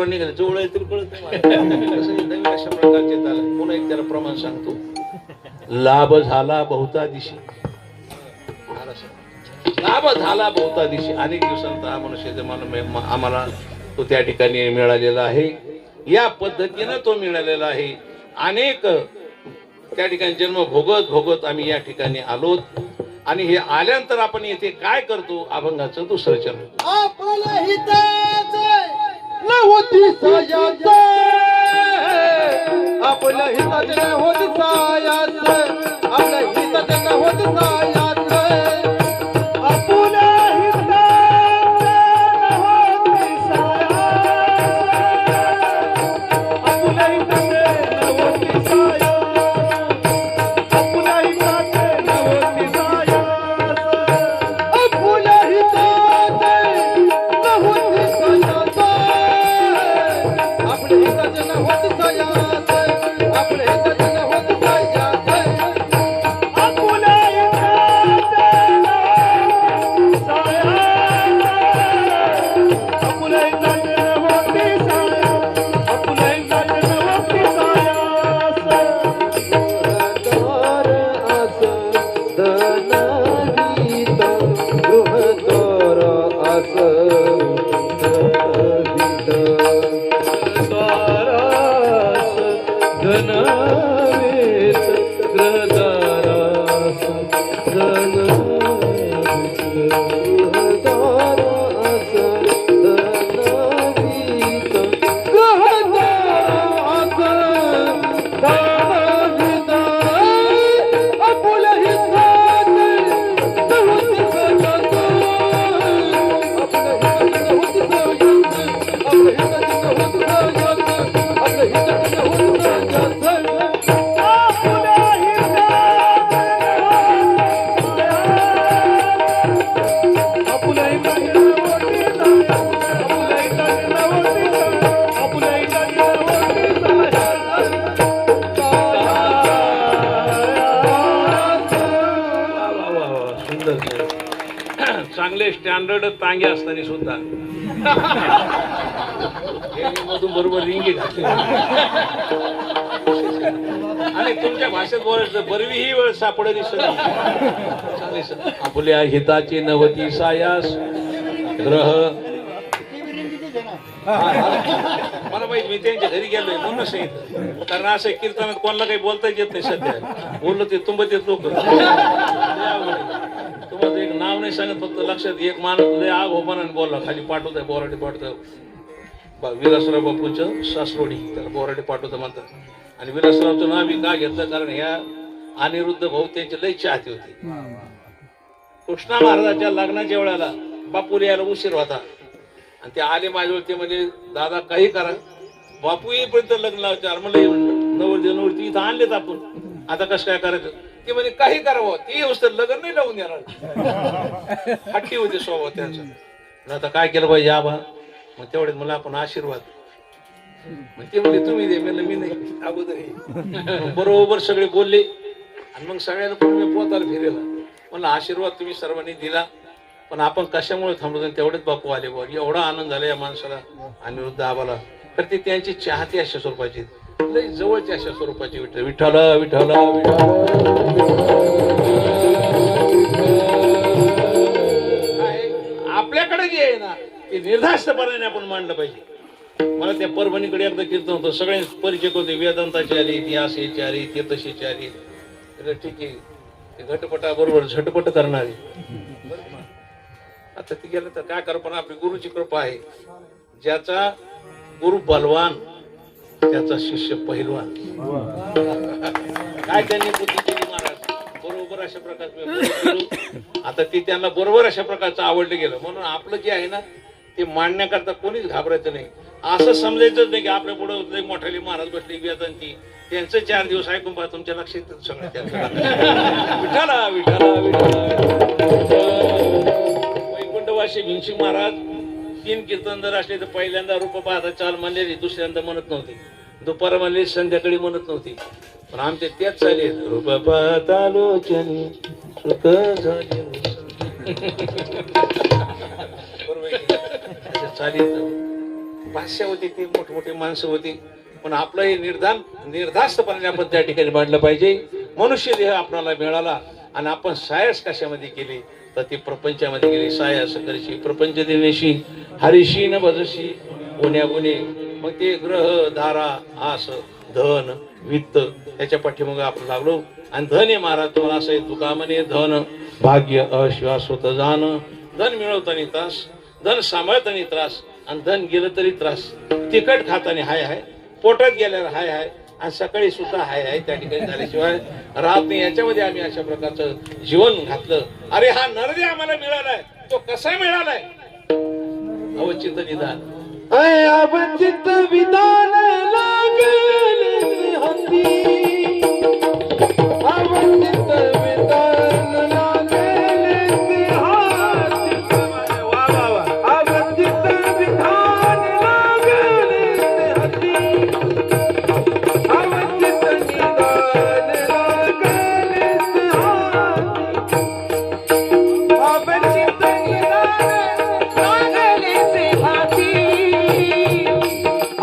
परवा निघाले जवळ आहे तरी कळत नाही मला. कसं नवीन अशा प्रकारचे झालं. पुन्हा एक त्याला प्रमाण सांगतो. लाभ झाला बहुता दिशी, लाभ झाला बहुता दिशी. अनेक दिवसांचा हा मनुष्य आम्हाला तो त्या ठिकाणी मिळालेला आहे. या पद्धतीनं तो मिळालेला आहे. अनेक त्या ठिकाणी जन्म भोगत भोगत आम्ही या ठिकाणी आलो. आणि हे आल्यानंतर आपण येथे काय करतो? अभंगाचं दुसरं चरण. आपल्या हिताचे नव्हती सायाचे, आपल्या हिताचे नव्हती सायाचे, आपल्या हिताचे नव्हती सायाचे, आपल्या चांगले स्टँडर्ड तांगे असताना सुद्धा मधून बरोबर रिंगी घातली. आणि तुमच्या भाषेत बोलायचं बरवी ही वेळ सापडे दिसत. आपल्या हिताची नवती सायास ग्रह. मला माहित मी त्यांच्या घरी गेलोय म्हणून सांगितलं. कारण असं कीर्तनात कोणाला काही बोलता येत नाही सध्या. बोललो ते तुंबत येत लोक. तुम्हाला एक नाव नाही सांगत, फक्त लक्षात एक माणूस लय आग होमानाने बोलला. खाली पाठवत आहे बोराडे पाठवत. विलासराव बापूंचं सासरोडी त्याला बोराडे पाठवतं म्हणतात. आणि विलासरावचं नाव मी का घेतलं? कारण ह्या अनिरुद्ध भाऊ त्यांची लय चाहती होती. कृष्णा महाराजाच्या लग्नाच्या वेळेला बापूला यायला उशीर होता. आणि ते आले माझ्यावर. ते म्हणजे दादा काही करा, बापू येईपर्यंत लग्न लावते. म्हणलं नवरदेव इथं आणलेत आपण, आता कसं काय करायचं? ते म्हणजे काही करावं, ती व्यवस्था लग्न नाही लावून देणार. हट्टी होते स्वभाव त्यांचा. आता काय केलं पाहिजे आबा? मग तेवढे मला आपण आशीर्वाद. मग ते म्हणजे तुम्ही दे. म्हणलं मी नाही अगोदर. बरोबर सगळे बोलले. आणि मग सगळ्यांना पण मी पोताला फिरेला. म्हणलं आशीर्वाद तुम्ही सर्वांनी दिला, पण आपण कशामुळे थांबलो? तेवढेच बापू आले. बघ एवढा आनंद झाला या माणसाला अनिरुद्ध आबाला. तर ते त्यांची चाहती अशा स्वरूपाची, लई जवळची अशा स्वरूपाची. विठ्ठल विठ्ठल विठ्ठल आपल्याकडे जे आहे ना ते निर्धास्तपणाने आपण मांडलं पाहिजे. मला त्या परभणीकडे एकदा कीर्तन होतं. सगळे परिचय होते. वेदांताचे आले, ती असेची आली, ते तशीची आली. ठीक आहे, ते घटपटाबरोबर झटपट करणारे. आता ती गेलं तर काय कर, पण आपली गुरुची कृपा आहे. ज्याचा गुरु बलवान त्याचा शिष्य पहिलवान. काय त्यांनी बुद्धी केली महाराज, बरोबर अशा प्रकारचे. आता ते त्यांना बरोबर अशा प्रकारचं आवडलं गेलं. म्हणून आपलं जे आहे ना ते मांडण्याकरता कोणीच घाबरायचं नाही. असं समजायचंच नाही की आपल्या पुढे मोठाले महाराज बसले वेदांती, त्यांचं 4 दिवस ऐकून पहा तुमच्या लक्षात सगळं त्यांचं. विठाला विठाला विठाला. वैकुंठवासी भिंशी महाराज 3 कीर्तन जर असले तर पहिल्यांदा रूप पाहता चाल म्हणलेली, दुसऱ्यांदा म्हणत नव्हती. दुपार म्हणले, संध्याकाळी म्हणत नव्हती. पण आमचे तेच चाले रूप पाहता लोचनी सुख झाले. बरोबर चालेल. भाष्य होती, ती मोठमोठी माणसं होती, पण आपलं हे निर्धास्तपणे आपण त्या ठिकाणी मांडलं पाहिजे. मनुष्य देह आपल्याला मिळाला आणि आपण सायस कशामध्ये केली तर ती प्रपंचामध्ये गेली. सायस करशी प्रपंच दिनेशी हरिशी न भजशी गुण्या गुणे. मग ते ग्रह धारा आस धन वित्त याच्या पाठीमागे आपण लागलो. आणि धन हे महाराज तुम्हाला असं आहे, तुका म्हणे धन भाग्य अश्वासवत जाण. धन मिळवताना त्रास, धन सांभाळताना त्रास, आणि धन गेलं तरी त्रास. तिखट खाताना हाय हाय, पोटात गेल्यावर हाय हाय, आणि सकाळी सुद्धा हाय हाय त्या ठिकाणी झाल्याशिवाय राहत नाही. याच्यामध्ये आम्ही अशा प्रकारचं जीवन घातलं. अरे हा नरदे आम्हाला मिळालाय, तो कसा मिळालाय? अवचित निदान अवचित विधान लागले हाती. अवचित विधान लागले हाती. वा वा वा. अवचित विधान लागले हाती. अवचित निदान लागले हाती.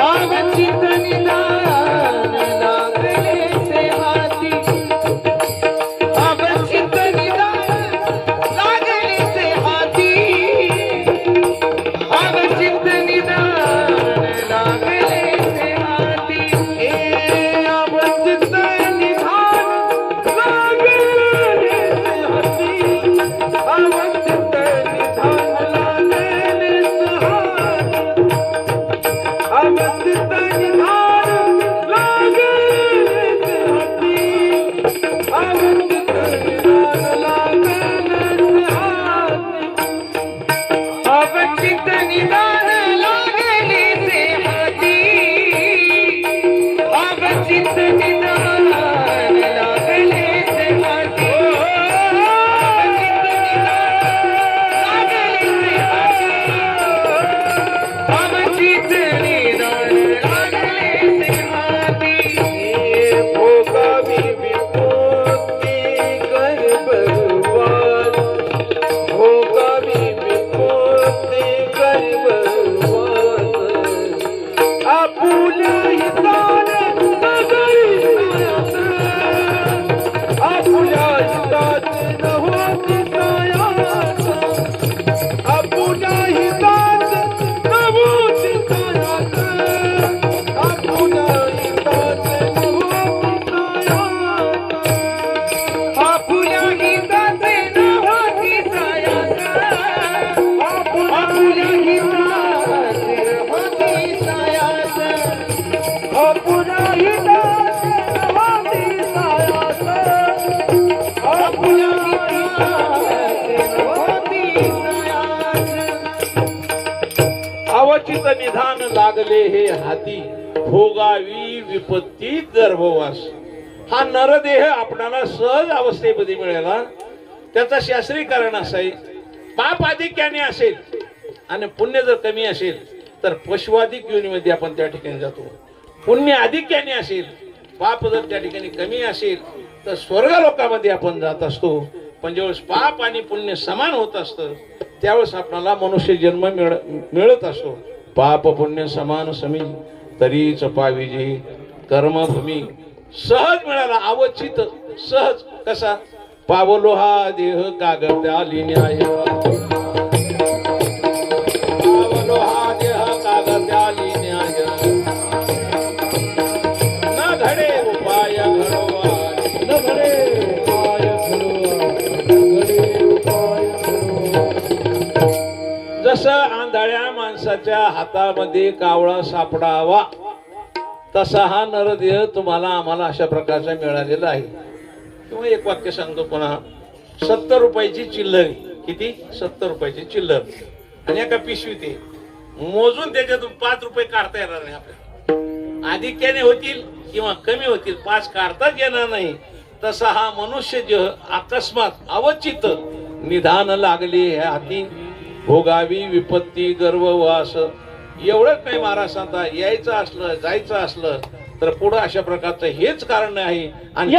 अवचित अवचित निधान लागले हे हाती, भोगावी विपत्ती गर्भवास. हा नरदेह आपणाला सहज अवस्थेमध्ये मिळाला. त्याचा शास्त्रीय कारण असं आहे, पाप अधिक्याने असेल आणि पुण्य जर कमी असेल तर पशुआधिक योनीमध्ये आपण त्या ठिकाणी जातो. पुण्य अधिक्याने असेल, पाप जर त्या ठिकाणी कमी असेल तर स्वर्ग लोकांमध्ये आपण जात असतो. पण ज्यावेळेस पाप आणि पुण्य समान होत असतं त्यावेळेस आपल्याला मनुष्य जन्म मिळत असतो. पाप पुण्य समान समी तरीच पाविजे कर्मभूमी. सहज मिळाला, अवचित सहज. कसा? पावलो हा देह कागदाली न्याय. पावलो हा देह कागदाली न्याय. न घडे उपाय घडवा, न घडे उपाय घडवा. जसं आंधळ्या माणसाच्या हातामध्ये कावळा सापडावा तसा हा नरदेह तुम्हाला आम्हाला अशा प्रकारचा मिळालेला आहे. किंवा एक वाक्य सांगतो पुन्हा. 70 रुपयाची चिल्लर. किती? 70 रुपयाची चिल्लर. आणि एका पिशवीत मोजून त्याच्यातून 5 रुपये काढता येणार नाही आपल्याला. अधिक्याने होतील किंवा कमी होतील, 5 काढताच येणार नाही. तसा हा मनुष्य जे अकस्मात अवचित निधान लागले हे हाती, भोगावी विपत्ती गर्ववास. एवढंच नाही महाराज सांगता, यायचं असलं जायचं असलं तर पुढं अशा प्रकारचं हेच कारण आहे. आणि